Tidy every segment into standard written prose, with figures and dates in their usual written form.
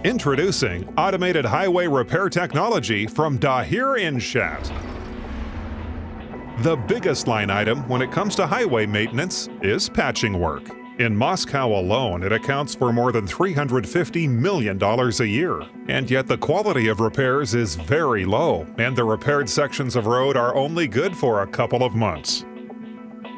Introducing automated highway repair technology from Dahir Inshat. The biggest line item when it comes to highway maintenance is patching work. In Moscow alone, it accounts for more than $350 million a year. And yet the quality of repairs is very low, and the repaired sections of road are only good for a couple of months.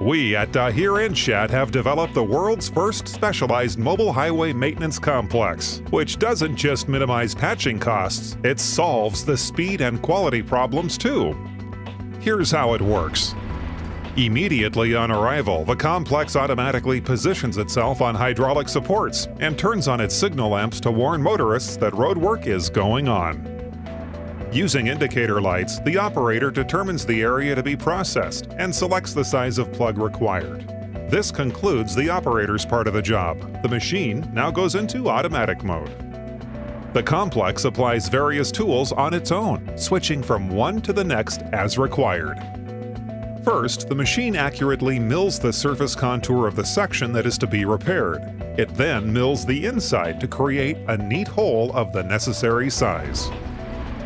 We at Dahir Inshat have developed the world's first specialized mobile highway maintenance complex, which doesn't just minimize patching costs, it solves the speed and quality problems too. Here's how it works. Immediately on arrival, the complex automatically positions itself on hydraulic supports and turns on its signal lamps to warn motorists that road work is going on. Using indicator lights, the operator determines the area to be processed and selects the size of plug required. This concludes the operator's part of the job. The machine now goes into automatic mode. The complex applies various tools on its own, switching from one to the next as required. First, the machine accurately mills the surface contour of the section that is to be repaired. It then mills the inside to create a neat hole of the necessary size.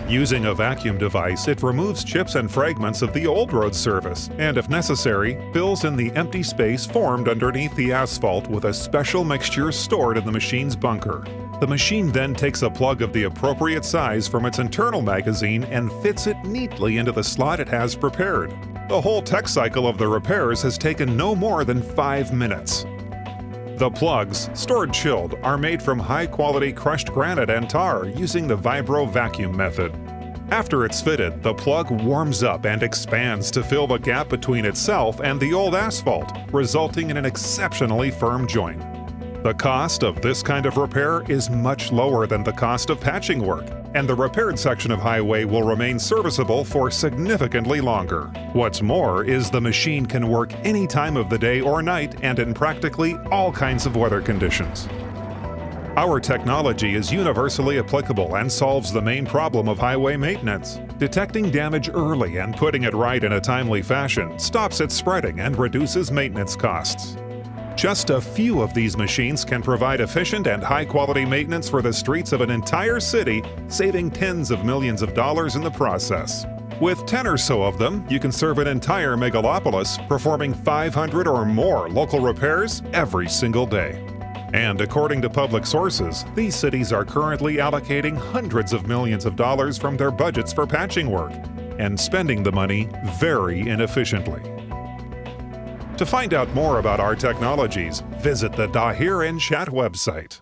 Using a vacuum device, it removes chips and fragments of the old road surface and, if necessary, fills in the empty space formed underneath the asphalt with a special mixture stored in the machine's bunker. The machine then takes a plug of the appropriate size from its internal magazine and fits it neatly into the slot it has prepared. The whole tech cycle of the repairs has taken no more than 5 minutes. The plugs, stored chilled, are made from high-quality crushed granite and tar using the Vibro vacuum method. After it's fitted, the plug warms up and expands to fill the gap between itself and the old asphalt, resulting in an exceptionally firm joint. The cost of this kind of repair is much lower than the cost of patching work, and the repaired section of highway will remain serviceable for significantly longer. What's more is the machine can work any time of the day or night and in practically all kinds of weather conditions. Our technology is universally applicable and solves the main problem of highway maintenance. Detecting damage early and putting it right in a timely fashion stops it spreading and reduces maintenance costs. Just a few of these machines can provide efficient and high-quality maintenance for the streets of an entire city, saving tens of millions of dollars in the process. With 10 or so of them, you can serve an entire megalopolis, performing 500 or more local repairs every single day. And according to public sources, these cities are currently allocating hundreds of millions of dollars from their budgets for patching work, and spending the money very inefficiently. To find out more about our technologies, visit the Dahir Inshat website.